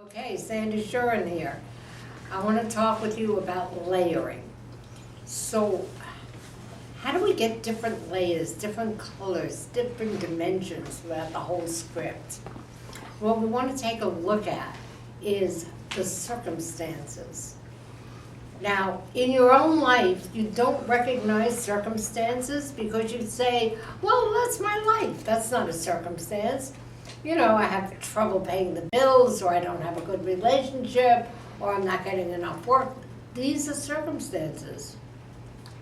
Okay, Sande Shurin here. I want to talk with you about layering. So, how do we get different layers, different colors, different dimensions throughout the whole script? What we want to take a look at is the circumstances. Now, in your own life, you don't recognize circumstances because you say, well, that's my life. That's not a circumstance. You know, I have trouble paying the bills, or I don't have a good relationship, or I'm not getting enough work. These are circumstances.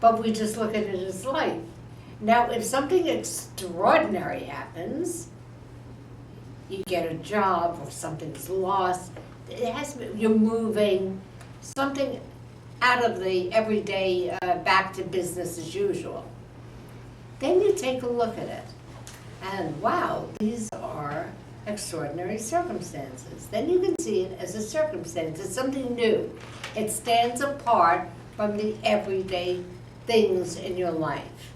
But we just look at it as life. Now, if something extraordinary happens, you get a job or something's lost, you're moving, something out of the everyday back to business as usual. Then you take a look at it. And wow, these are extraordinary circumstances. Then you can see it as a circumstance. It's something new. It stands apart from the everyday things in your life,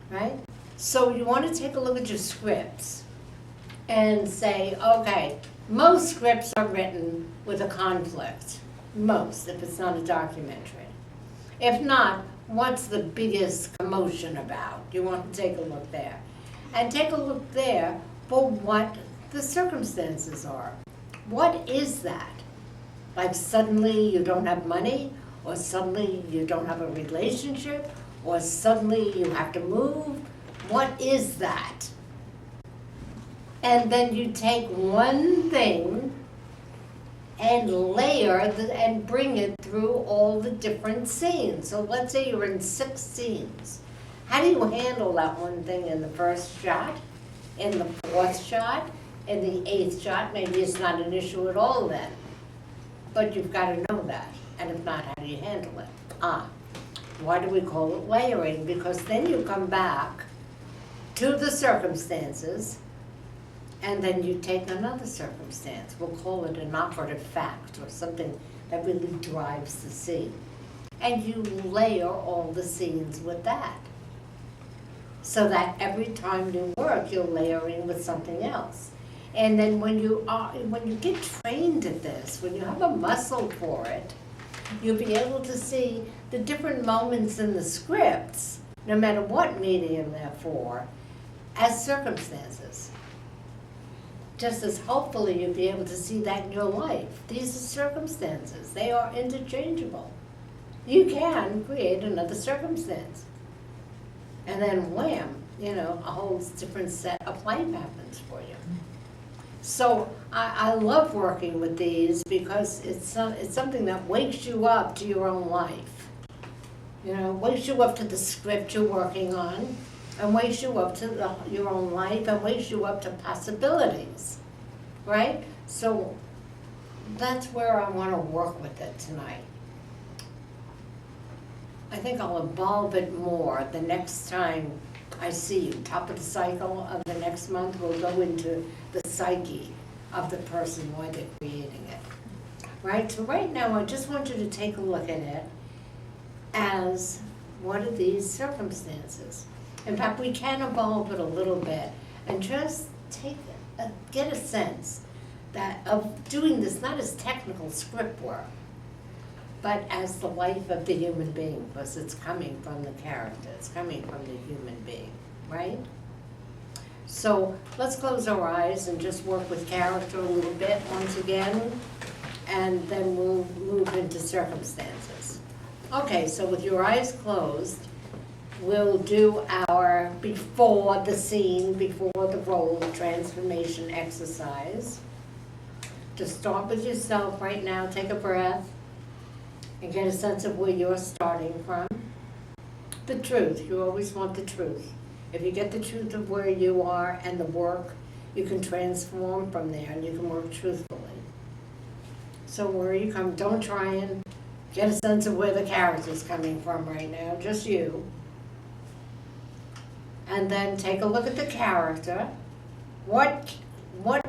right? So you want to take a look at your scripts and say, okay, most scripts are written with a conflict. Most, if it's not a documentary. If not, what's the biggest commotion about? You want to take a look there. And take a look there for what the circumstances are. What is that? Like suddenly you don't have money, or suddenly you don't have a relationship, or suddenly you have to move. What is that? And then you take one thing and layer and bring it through all the different scenes. So let's say you're in 6 scenes. How do you handle that one thing in the first shot, in the 4th shot, in the 8th shot? Maybe it's not an issue at all then, but you've got to know that. And if not, how do you handle it? Why do we call it layering? Because then you come back to the circumstances, and then you take another circumstance. We'll call it an operative fact or something that really drives the scene. And you layer all the scenes with that. So that every time you work, you're layering with something else. And then when you get trained at this, when you have a muscle for it, you'll be able to see the different moments in the scripts, no matter what medium they're for, as circumstances. Just as hopefully you'll be able to see that in your life. These are circumstances. They are interchangeable. You can create another circumstance. And then wham, a whole different set of life happens for you. So I love working with these because it's something that wakes you up to your own life. Wakes you up to the script you're working on, and wakes you up to your own life, and wakes you up to possibilities, right? So that's where I want to work with it tonight. I think I'll evolve it more the next time I see you. Top of the cycle of the next month, we'll go into the psyche of the person, why they're creating it. Right? So right now, I just want you to take a look at it as what are these circumstances. In fact, we can evolve it a little bit and just get a sense that of doing this not as technical script work, but as the life of the human being, because it's coming from the character, it's coming from the human being, right? So let's close our eyes and just work with character a little bit once again, and then we'll move into circumstances. Okay, so with your eyes closed, we'll do our before the scene, before the role transformation exercise. Just start with yourself right now, take a breath, and get a sense of where you're starting from. The truth, you always want the truth. If you get the truth of where you are and the work, you can transform from there and you can work truthfully. So where you come, don't try and get a sense of where the character's coming from right now, just you. And then take a look at the character. What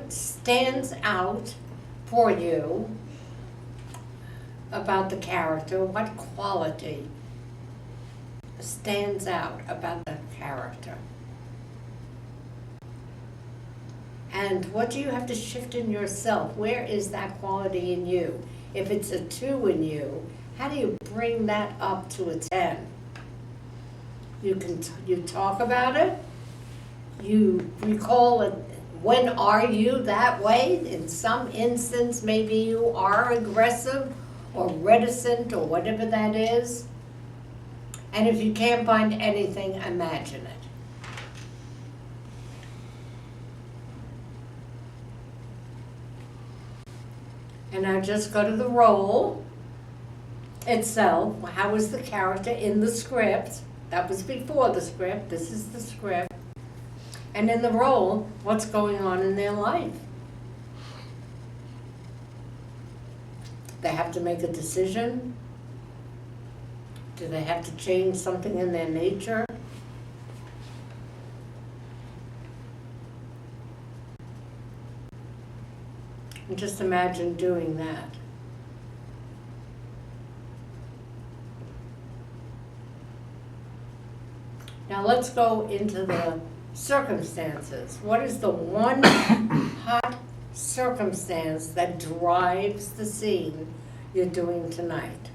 stands out for you about the character? What quality stands out about the character? And what do you have to shift in yourself? Where is that quality in you? If it's a 2 in you, how do you bring that up to a 10? You talk about it, you recall it. When are you that way? In some instance, maybe you are aggressive or reticent or whatever that is. And if you can't find anything, imagine it. And now just go to the role itself. How is the character in the script? That was before the script. This is the script. And in the role, what's going on in their life? They have to make a decision. Do they have to change something in their nature? And just imagine doing that. Now let's go into the circumstances. What is the one hot circumstance that drives the scene you're doing tonight?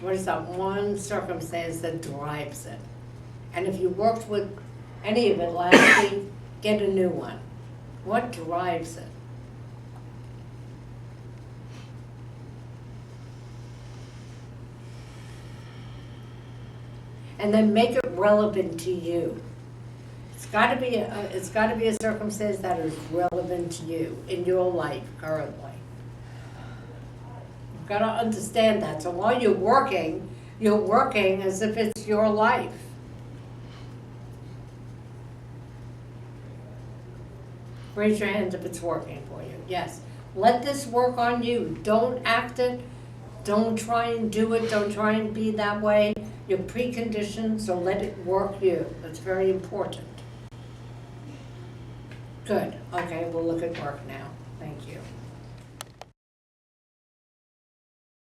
What is that one circumstance that drives it? And if you worked with any of it last week, get a new one. What drives it? And then make it relevant to you. It's got to be a circumstance that is relevant to you in your life currently. You've got to understand that. So while you're working as if it's your life. Raise your hand if it's working for you. Yes. Let this work on you. Don't act it. Don't try and do it. Don't try and be that way. You're preconditioned, so let it work you. That's very important. Good. Okay, we'll look at work now. Thank you.